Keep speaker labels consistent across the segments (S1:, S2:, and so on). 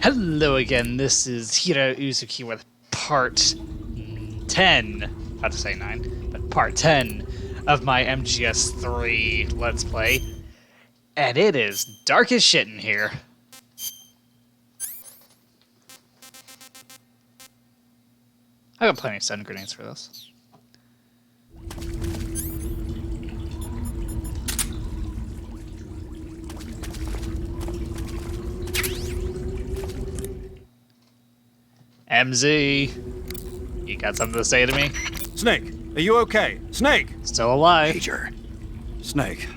S1: Hello again, this is Heero Uzuki with part 10, about to say 9, but part 10 of my MGS3 Let's Play. And it is dark as shit in here. I got plenty of stun grenades for this. MZ, you got something to say to me?
S2: Snake, are you okay? Snake!
S1: Still alive.
S3: Major.
S2: Snake.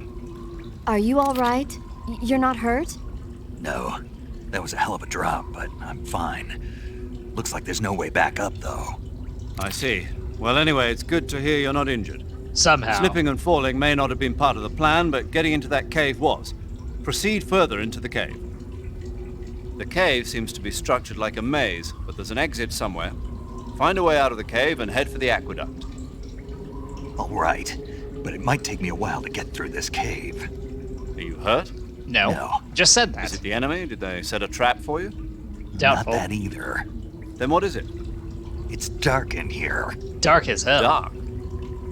S4: Are you all right? You're not hurt?
S3: No. That was a hell of a drop, but I'm fine. Looks like there's no way back up, though.
S2: I see. Well, anyway, it's good to hear you're not injured.
S1: Somehow.
S2: Slipping and falling may not have been part of the plan, but getting into that cave was. Proceed further into the cave. The cave seems to be structured like a maze, but there's an exit somewhere. Find a way out of the cave and head for the aqueduct.
S3: All right, but it might take me a while to get through this cave.
S2: Are you hurt?
S1: No.
S3: No.
S1: Just said
S2: Is
S1: that.
S2: it the enemy? Did they set a trap for you?
S1: Doubtful.
S3: Not that either.
S2: Then what is it?
S3: It's dark in here.
S1: Dark as hell.
S2: Dark.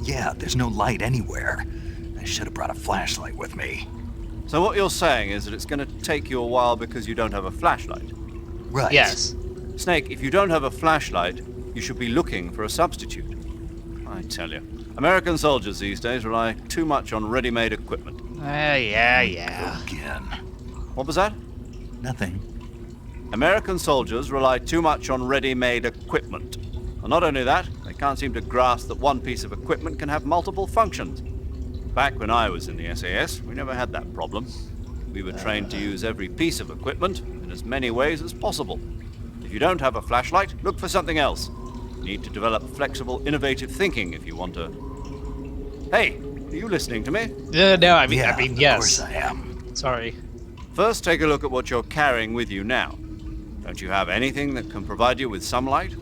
S3: Yeah, there's no light anywhere. I should have brought a flashlight with me.
S2: So what you're saying is that it's going to take you a while because you don't have a flashlight.
S3: Right.
S1: Yes.
S2: Snake, if you don't have a flashlight, you should be looking for a substitute. I tell you, American soldiers these days rely too much on ready-made equipment.
S1: Yeah.
S3: Again.
S2: What was that?
S3: Nothing.
S2: American soldiers rely too much on ready-made equipment. And not only that, they can't seem to grasp that one piece of equipment can have multiple functions. Back when I was in the SAS, we never had that problem. We were trained to use every piece of equipment in as many ways as possible. If you don't have a flashlight, look for something else. You need to develop flexible, innovative thinking if you want to... Hey, are you listening to me?
S1: No, I mean,
S3: Yeah,
S1: yes.
S3: of course I am.
S1: Sorry.
S2: First, take a look at what you're carrying with you now. Don't you have anything that can provide you with some light?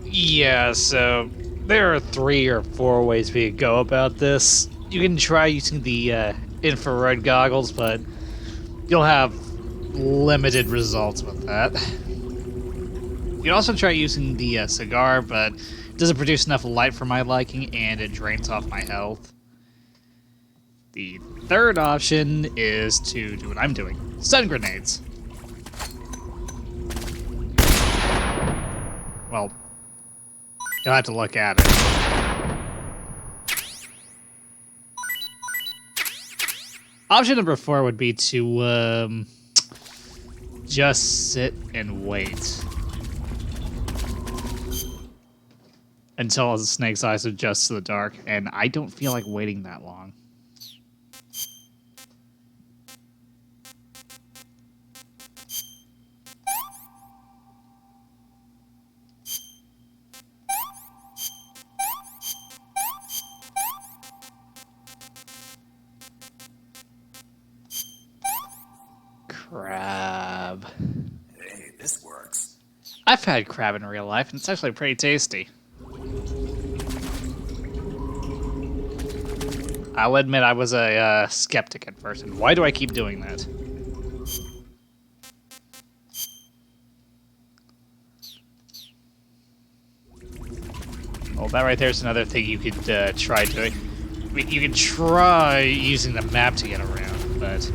S1: Yeah, so there are 3 or 4 ways we could go about this. You can try using the infrared goggles, but you'll have limited results with that. You can also try using the cigar, but it doesn't produce enough light for my liking, and it drains off my health. The third option is to do what I'm doing. Stun grenades. Well, you'll have to look at it. Option number 4 would be to just sit and wait until the snake's eyes adjust to the dark, and I don't feel like waiting that long. Crab.
S3: Hey, this works.
S1: I've had crab in real life, and it's actually pretty tasty. I'll admit I was a skeptic at first, and why do I keep doing that? Well, that right there is another thing you could try doing. I mean, you could try using the map to get around, but...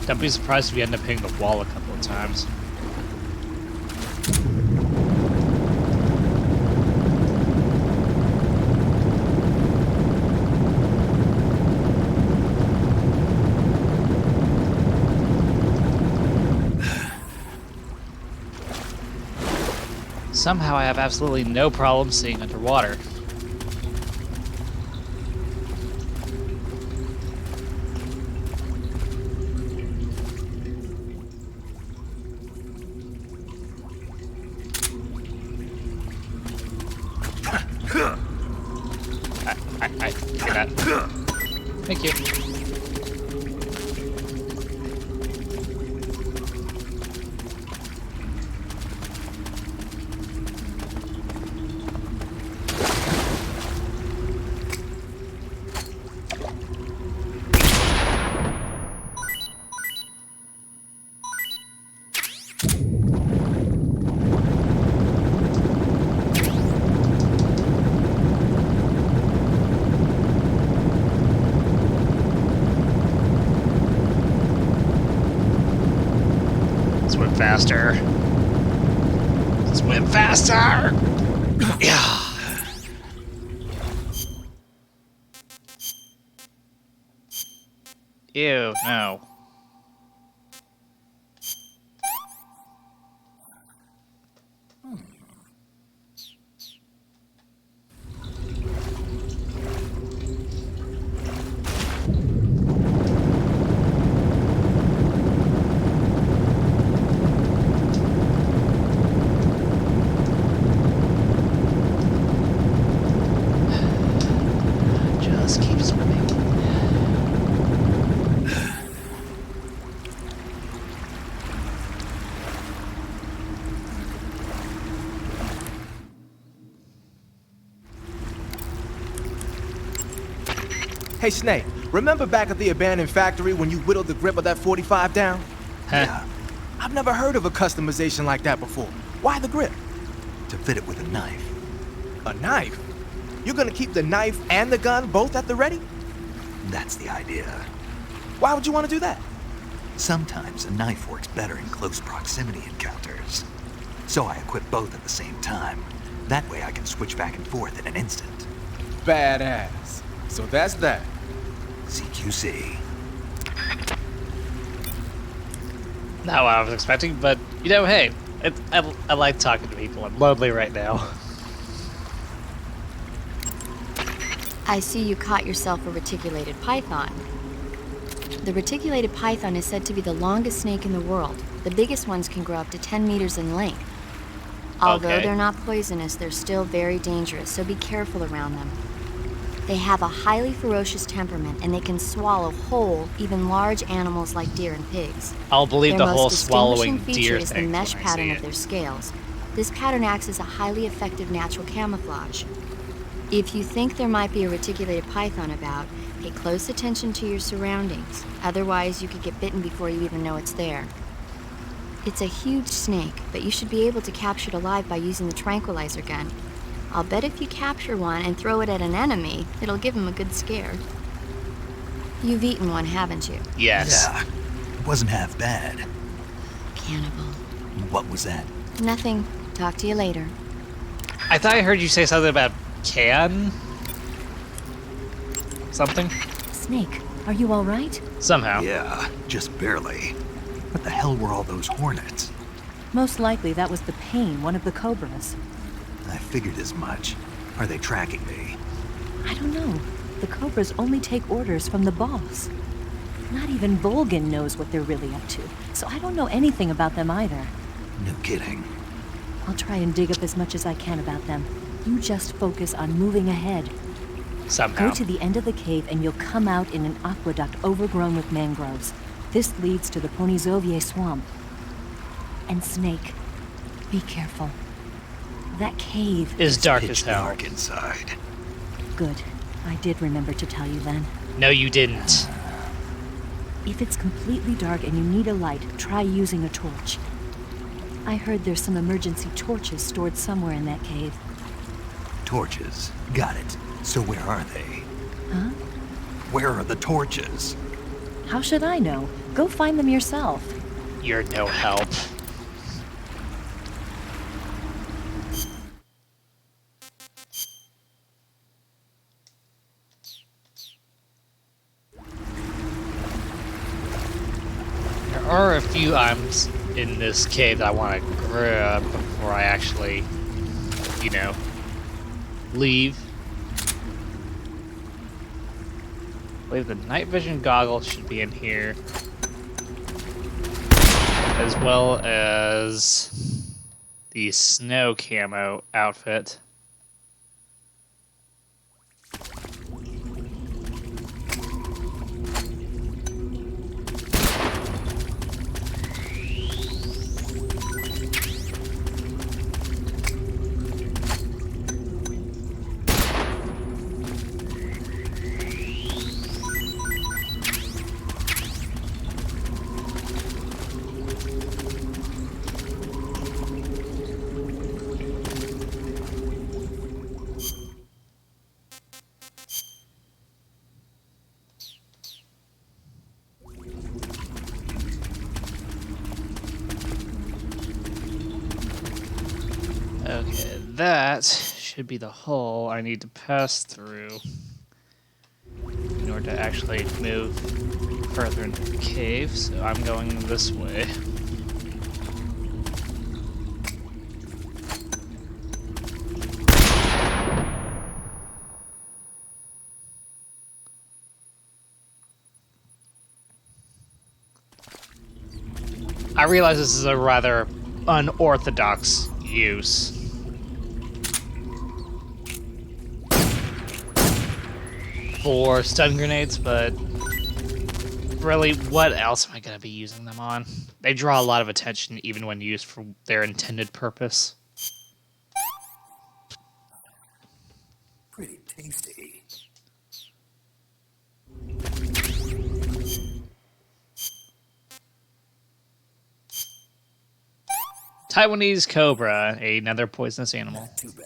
S1: Don't be surprised if you end up hitting the wall a couple of times. Somehow I have absolutely no problem seeing underwater. I figured that. Thank you. faster. Swim faster! Yeah. Ew, no. Just keep swimming.
S5: Hey, Snake, remember back at the abandoned factory when you whittled the grip of that 45 down?
S3: Yeah,
S5: I've never heard of a customization like that before. Why the grip?
S3: to fit it with a knife.
S5: A knife? You're gonna keep the knife and the gun both at the ready?
S3: That's the idea.
S5: Why would you want to do that?
S3: Sometimes a knife works better in close proximity encounters. So I equip both at the same time. That way I can switch back and forth in an instant.
S5: Badass. So that's that.
S3: CQC.
S1: Not what I was expecting, but you know, hey, I like talking to people. I'm lonely right now.
S4: I see you caught yourself a reticulated python. The reticulated python is said to be the longest snake in the world. The biggest ones can grow up to 10 meters in length. Although
S1: Okay.
S4: they're not poisonous, they're still very dangerous, so be careful around them. They have a highly ferocious temperament, and they can swallow whole, even large animals like deer and pigs.
S1: I'll believe
S4: Their
S1: the whole
S4: most
S1: swallowing
S4: distinguishing feature
S1: deer
S4: is the
S1: thing
S4: mesh
S1: when I
S4: pattern
S1: see
S4: of
S1: it.
S4: their scales. This pattern acts as a highly effective natural camouflage. If you think there might be a reticulated python about, pay close attention to your surroundings. Otherwise, you could get bitten before you even know it's there. It's a huge snake, but you should be able to capture it alive by using the tranquilizer gun. I'll bet if you capture one and throw it at an enemy, it'll give him a good scare. You've eaten one, haven't you?
S1: Yes.
S3: Yeah, it wasn't half bad.
S4: Cannibal.
S3: What was that?
S4: Nothing. Talk to you later.
S1: I thought I heard you say something about can? Something?
S6: Snake, are you all right?
S1: Somehow.
S3: Yeah, just barely. What the hell were all those hornets?
S6: Most likely that was the pain, one of the cobras.
S3: I figured as much. Are they tracking me?
S6: I don't know. The cobras only take orders from the boss. Not even Volgin knows what they're really up to, so I don't know anything about them either.
S3: No kidding.
S6: I'll try and dig up as much as I can about them. You just focus on moving ahead.
S1: Somehow.
S6: Go to the end of the cave and you'll come out in an aqueduct overgrown with mangroves. This leads to the Ponizovie swamp. And Snake, be careful. That cave.
S1: Is dark as
S3: Pitch
S1: hell.
S3: dark inside.
S6: Good. I did remember to tell you then.
S1: No, you didn't.
S6: If it's completely dark and you need a light, try using a torch. I heard there's some emergency torches stored somewhere in that cave.
S3: Torches. Got it. So where are they?
S6: Huh?
S3: Where are the torches?
S6: How should I know? Go find them yourself.
S1: You're no help. There are a few items in this cave that I want to grab before I actually, you know, leave. I believe the night vision goggles should be in here, as well as the snow camo outfit. Okay, that should be the hole I need to pass through in order to actually move further into the cave, so I'm going this way. I realize this is a rather unorthodox use. For stun grenades, but really, what else am I going to be using them on? They draw a lot of attention even when used for their intended purpose.
S3: Pretty tasty.
S1: Taiwanese cobra, another poisonous animal.
S3: Too bad.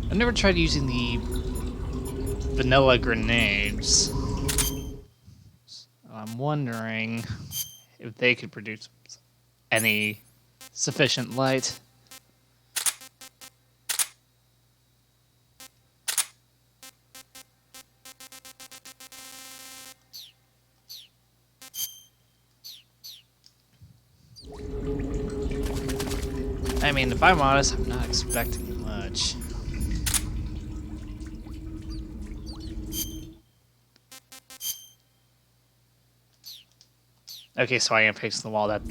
S1: I've never tried using the vanilla grenades. So I'm wondering if they could produce any sufficient light. I mean, if I'm honest, I'm not expecting much. Okay, so I am facing the wall. That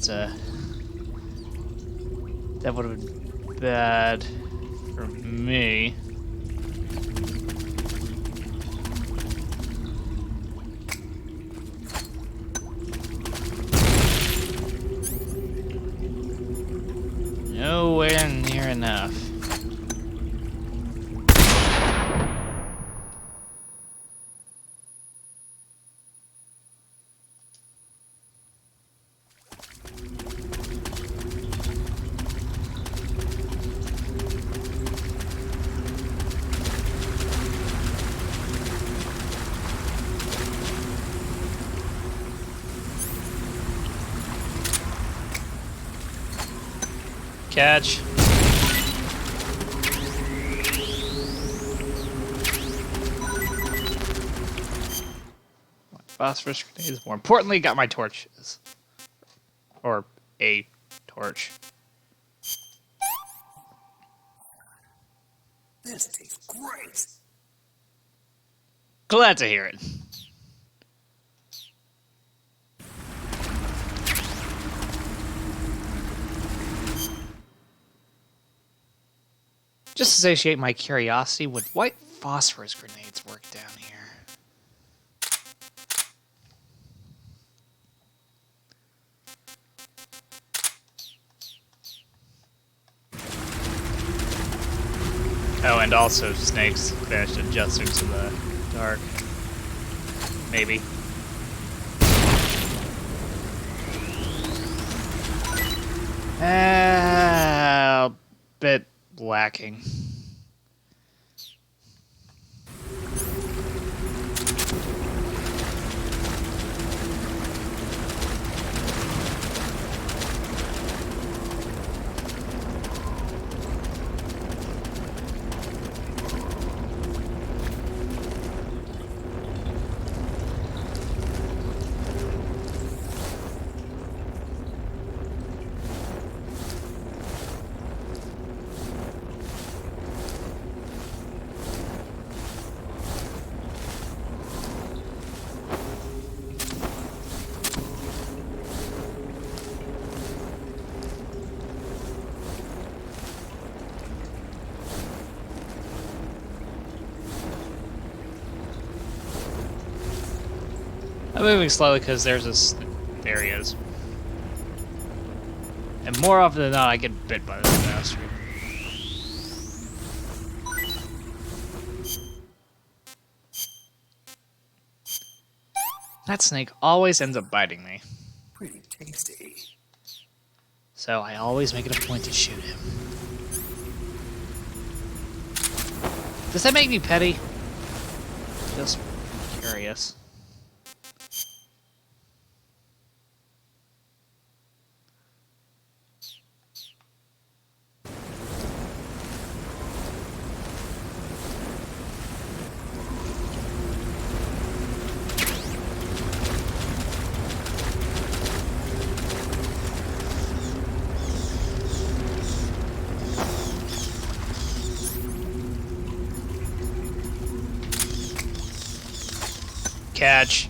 S1: would have been bad for me. Nowhere near enough. Catch. Phosphorus grenades. More importantly, got my torches. Or a torch.
S3: This tastes great.
S1: Glad to hear it. Just to satiate my curiosity, would white phosphorus grenades work down here? Oh, and also snakes finished adjusting to the dark. Maybe. A bit lacking. I'm moving slowly because there's this. There he is. And more often than not, I get bit by this bastard. That snake always ends up biting me.
S3: Pretty tasty.
S1: So I always make it a point to shoot him. Does that make me petty? Just curious. Catch.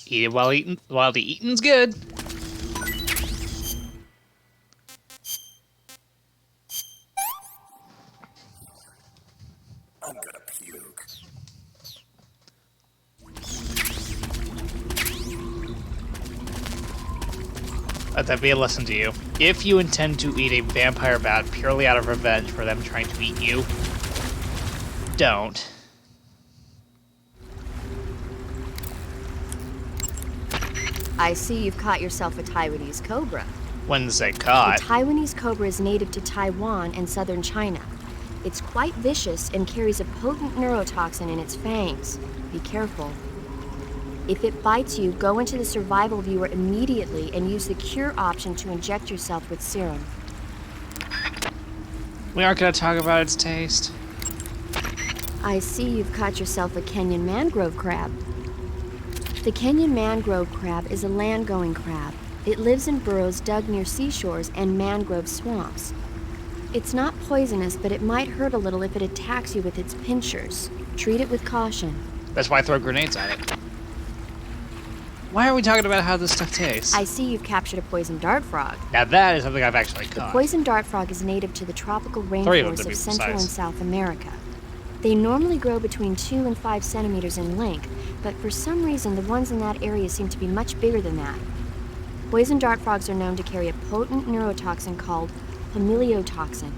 S1: Eat it while the eating's good.
S3: I'm gonna puke.
S1: Let that be a lesson to you. If you intend to eat a vampire bat purely out of revenge for them trying to eat you, don't.
S4: I see you've caught yourself a Taiwanese cobra.
S1: When they
S4: The
S1: caught.
S4: Taiwanese cobra is native to Taiwan and southern China. It's quite vicious and carries a potent neurotoxin in its fangs. Be careful. If it bites you, go into the survival viewer immediately and use the cure option to inject yourself with serum.
S1: We aren't going to talk about its taste.
S4: I see you've caught yourself a Kenyan mangrove crab. The Kenyan mangrove crab is a land-going crab. It lives in burrows dug near seashores and mangrove swamps. It's not poisonous, but it might hurt a little if it attacks you with its pincers. Treat it with caution.
S1: That's why I throw grenades at it. Why are we talking about how this stuff tastes?
S4: I see you've captured a poison dart frog.
S1: Now that is something I've actually
S4: The
S1: caught.
S4: poison dart frog is native to the tropical
S1: 3 of them,
S4: rainforests
S1: to be
S4: of Central and
S1: precise.
S4: South America. They normally grow between 2 and 5 centimeters in length, but for some reason the ones in that area seem to be much bigger than that. Poison dart frogs are known to carry a potent neurotoxin called homiliotoxin.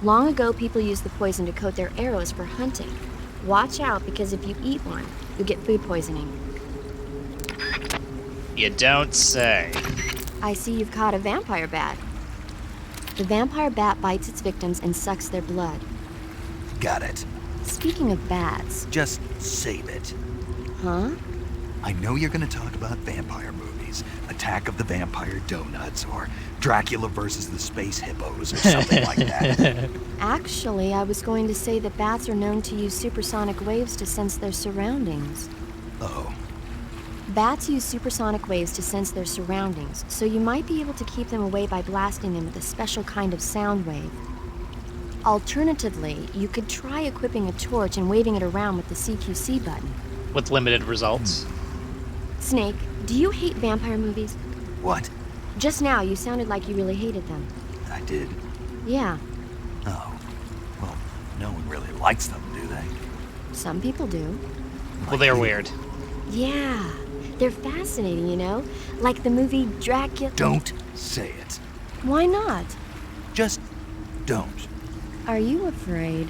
S4: Long ago, people used the poison to coat their arrows for hunting. Watch out, because if you eat one, you'll get food poisoning.
S1: You don't say.
S4: I see you've caught a vampire bat. The vampire bat bites its victims and sucks their blood.
S3: Got it.
S4: Speaking of bats,
S3: Just save it.
S4: huh?
S3: I know you're gonna talk about vampire movies, Attack of the Vampire Donuts, or Dracula versus the Space Hippos, or something like that.
S4: Actually, I was going to say that bats are known to use supersonic waves to sense their surroundings.
S3: Oh,
S4: Bats use supersonic waves to sense their surroundings, so you might be able to keep them away by blasting them with a special kind of sound wave. Alternatively, you could try equipping a torch and waving it around with the CQC button.
S1: With limited results.
S4: Snake, do you hate vampire movies?
S3: what?
S4: Just now, you sounded like you really hated them.
S3: I did.
S4: Yeah,
S3: Oh. Well, no one really likes them, do they?
S4: some people do.
S1: Well, they're weird.
S4: Yeah, they're fascinating, you know? Like the movie Dracula.
S3: Don't say it.
S4: Why not?
S3: Just don't.
S4: Are you afraid?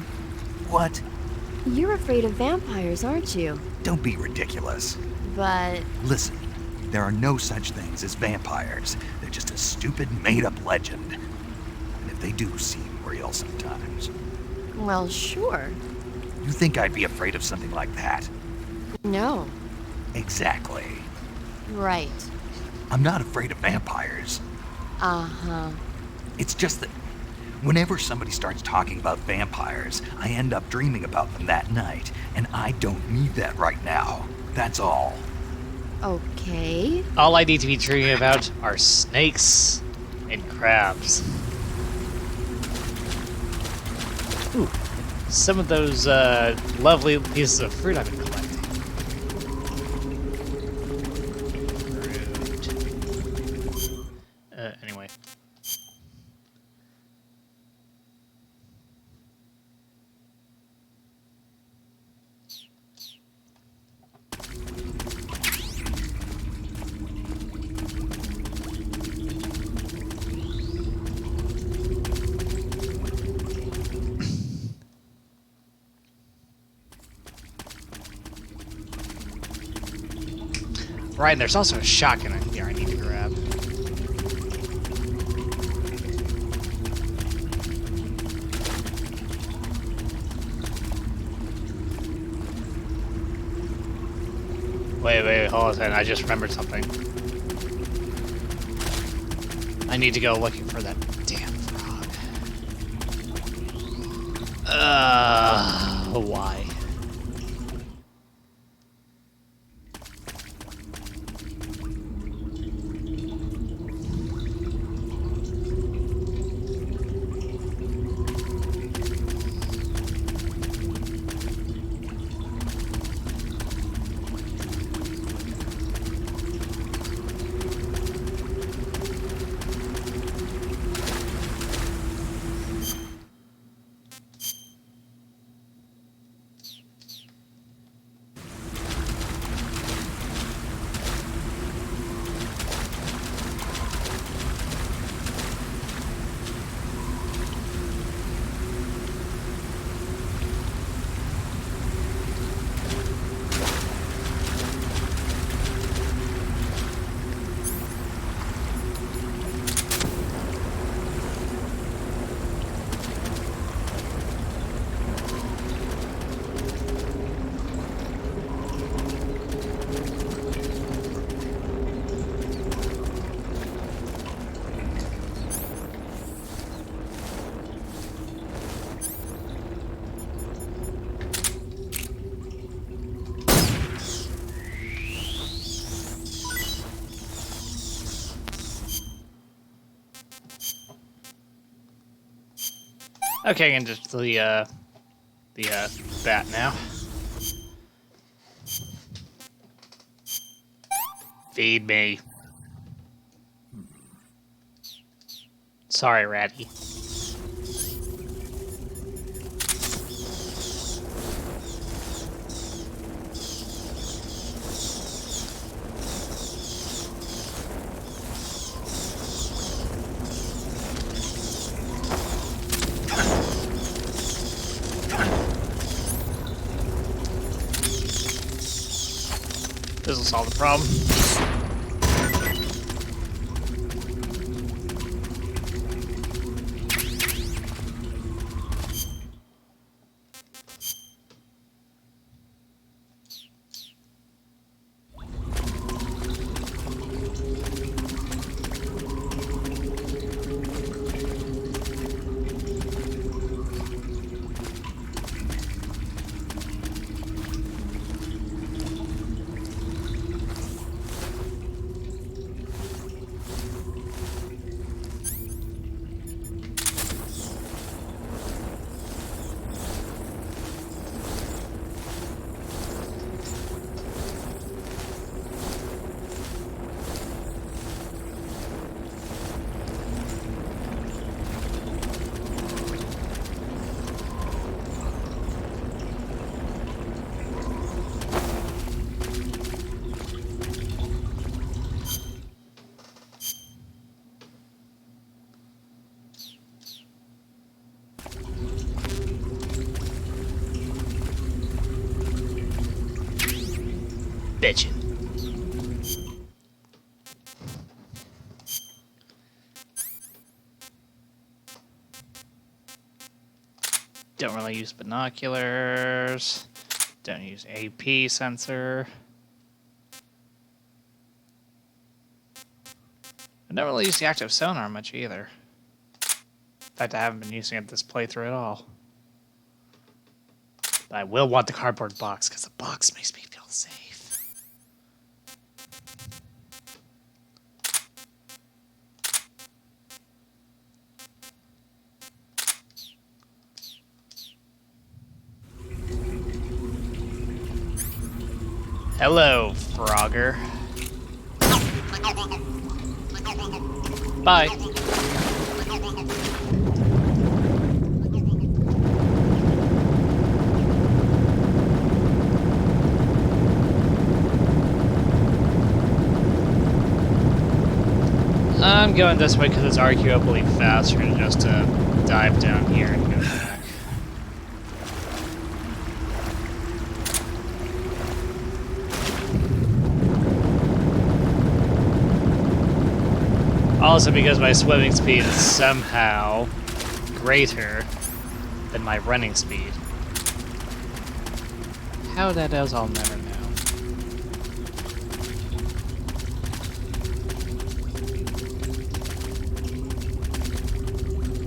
S3: What?
S4: You're afraid of vampires, aren't you?
S3: Don't be ridiculous.
S4: But
S3: Listen, there are no such things as vampires. They're just a stupid, made-up legend. And if they do seem real sometimes.
S4: well, sure.
S3: You think I'd be afraid of something like that?
S4: No.
S3: Exactly.
S4: Right.
S3: I'm not afraid of vampires.
S4: Uh-huh.
S3: It's just that whenever somebody starts talking about vampires, I end up dreaming about them that night, and I don't need that right now. That's all.
S4: Okay.
S1: All I need to be dreaming about are snakes and crabs. Ooh, some of those lovely pieces of fruit I've been collecting. Right, and there's also a shotgun in here I need to grab. Wait, hold on a second. I just remembered something. I need to go looking for that damn frog. Why? Okay, and just the bat now. Feed me. Sorry, Ratty. This will solve the problem. Bitchin'. Don't really use binoculars. Don't use AP sensor. I don't really use the active sonar much either. In fact, I haven't been using it this playthrough at all. But I will want the cardboard box, because the box makes me feel safe. Hello, Frogger. Bye. I'm going this way because it's arguably faster than just to dive down here and go back. Also because my swimming speed is somehow greater than my running speed. How that is, I'll never know.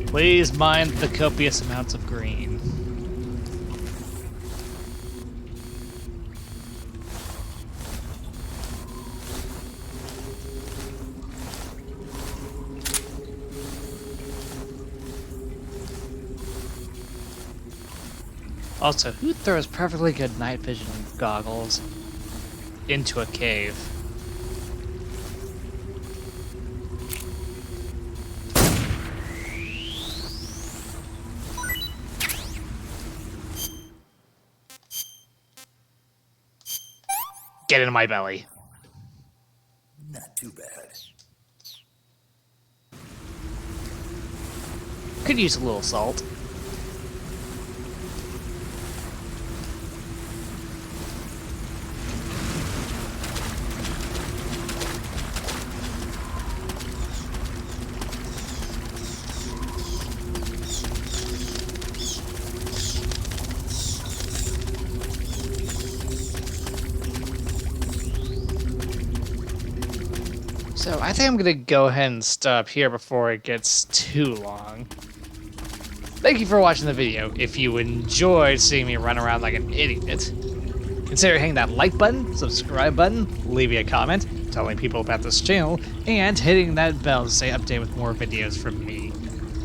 S1: Please mind the copious amounts of green. Also, who throws perfectly good night vision goggles into a cave? Get in my belly.
S3: Not too bad.
S1: Could use a little salt. So I think I'm gonna go ahead and stop here before it gets too long. Thank you for watching the video. If you enjoyed seeing me run around like an idiot, consider hitting that like button, subscribe button, leave me a comment, telling people about this channel, and hitting that bell to stay updated with more videos from me.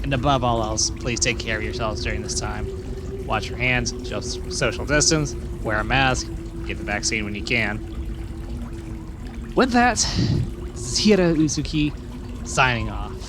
S1: And above all else, please take care of yourselves during this time. Wash your hands, just social distance, wear a mask, get the vaccine when you can. With that, this is Heero Uzuki, signing off.